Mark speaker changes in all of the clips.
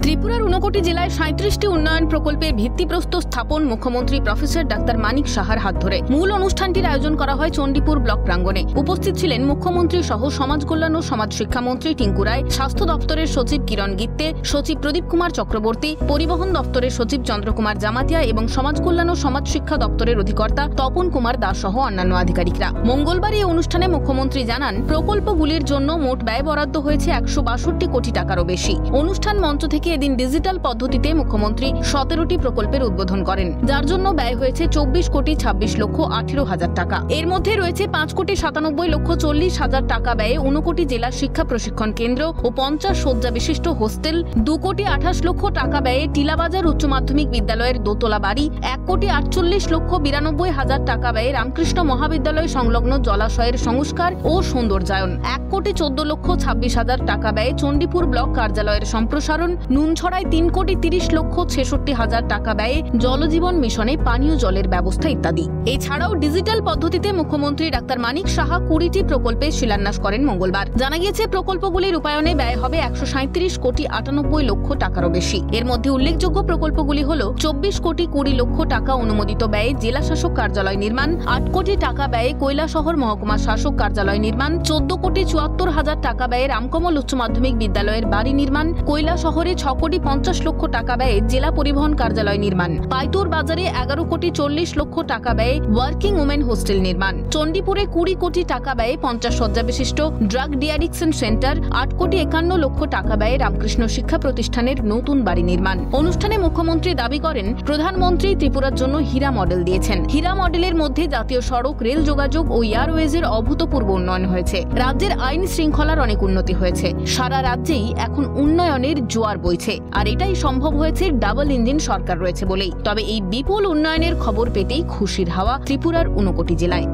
Speaker 1: ত্রিপুরার 59টি জেলায় 37টি উন্নয়ন প্রকল্পের ভিত্তিপ্রস্তর স্থাপন মুখ্যমন্ত্রী প্রফেসর ডাক্তার মানিক সাহার হাত ধরে। মূল অনুষ্ঠানটির আয়োজন করা হয় চণ্ডীপুর ব্লক প্রাঙ্গণে। উপস্থিত ছিলেন মুখ্যমন্ত্রী সহ সমাজ কল্যাণ ও সমাজ শিক্ষামন্ত্রী টিঙ্কু রায়, স্বাস্থ্য দপ্তরের সচিব কিরণ গিত্তে, সচিব প্রদীপ কুমার চক্রবর্তী, পরিবহন দপ্তরের সচিব চন্দ্রকুমার জামাতিয়া এবং সমাজ কল্যাণ ও সমাজ শিক্ষা দপ্তরের অধিকর্তা তপন কুমার দাস সহ অন্যান্য আধিকারিকরা। মঙ্গলবার এই অনুষ্ঠানে মুখ্যমন্ত্রী জানান, প্রকল্পগুলির জন্য মোট ব্যয় বরাদ্দ হয়েছে 162 কোটি টাকারও বেশি। অনুষ্ঠান মঞ্চ থেকে এদিন ডিজিটাল পদ্ধতিতে মুখ্যমন্ত্রী 17টি প্রকল্পের উদ্বোধন করেন, যার জন্য ব্যয় হয়েছে 24 কোটি 26 লক্ষ 18 হাজার টাকা। এর মধ্যে রয়েছে 5 কোটি 97 লক্ষ 40 হাজার টাকা ব্যয়ে 59 কোটি জেলা শিক্ষা প্রশিক্ষণ কেন্দ্র ও 50 শয্যা বিশিষ্ট হোস্টেল, 2 কোটি 28 লক্ষ টাকা ব্যয়ে টিলাবাজার উচ্চ মাধ্যমিক বিদ্যালয়ের দোতলা বাড়ি, 1 কোটি 48 লক্ষ 92 হাজার টাকা ব্যয়ে রামকৃষ্ণ মহাবিদ্যালয় সংলগ্ন জলাশয়ের সংস্কার ও সৌন্দর্যায়ন, 1 কোটি 14 লক্ষ 26 হাজার টাকা ব্যয়ে চণ্ডীপুর ব্লক কার্যালয়ের সম্প্রসারণ, নুনছড়ায় 3 কোটি 30 লক্ষ 66 হাজার টাকা ব্যয়ে জলজীবন মিশনে পানীয় জলের ব্যবস্থা ইত্যাদি। এছাড়াও ডিজিটাল পদ্ধতিতে মুখ্যমন্ত্রী ডাক্তার মানিক সাহা 20টি প্রকল্পের শিলান্যাস করেন মঙ্গলবার। জানা গিয়েছে, প্রকল্পগুলির রূপায়ণে ব্যয় হবে 137 কোটি 98 লক্ষ টাকারও বেশি। এর মধ্যে উল্লেখযোগ্য প্রকল্পগুলি হল 24 কোটি 20 লক্ষ টাকা অনুমোদিত ব্যয়ে জেলা শাসক কার্যালয় নির্মাণ, 8 কোটি টাকা ব্যয়ে কৈলাসহর মহকুমা শাসক কার্যালয় নির্মাণ, 14 কোটি 74 হাজার টাকা ব্যয়ে রামকমল উচ্চ মাধ্যমিক বিদ্যালয়ের বাড়ি নির্মাণ, কৈলাসহরে 6 কোটি 50 লক্ষ টাকা ব্যয়ে জেলা পরিবহন কার্যালয় নির্মাণ, পাইতুর বাজারে 11 কোটি 40 লক্ষ টাকা ব্যয়ে ওয়ার্কিং ওমেন হোস্টেল নির্মাণ, চণ্ডীপুরে 20 কোটি টাকা ব্যয়ে 50 শয্যা বিশিষ্ট ড্রাগ ডিঅ্যাডিকশন সেন্টার, 8 কোটি 51 লক্ষ টাকা ব্যয়ে রামকৃষ্ণ শিক্ষা প্রতিষ্ঠানের নতুন বাড়ি নির্মাণ। অনুষ্ঠানে মুখ্যমন্ত্রী দাবি করেন, প্রধানমন্ত্রী ত্রিপুরার জন্য হীরা মডেল দিয়েছেন। হীরা মডেলের মধ্যে জাতীয় সড়ক, রেল যোগাযোগ ও এয়ারওয়েজের অভূতপূর্ব উন্নয়ন হয়েছে। রাজ্যের আইন শৃঙ্খলার অনেক উন্নতি হয়েছে। সারা রাজ্যেই এখন উন্নয়নের জোয়ার বইছে, আর এটাই সম্ভব হয়েছে ডাবল ইঞ্জিন সরকার রয়েছে বলেই। তবে এই বিপুল উন্নয়নের খবর পেতেই খুশির হাওয়া ত্রিপুরার 59 জেলায়।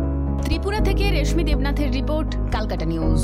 Speaker 1: ত্রিপুরা থেকে রেশমি দেবনাথের রিপোর্ট, ক্যালকাটা নিউজ।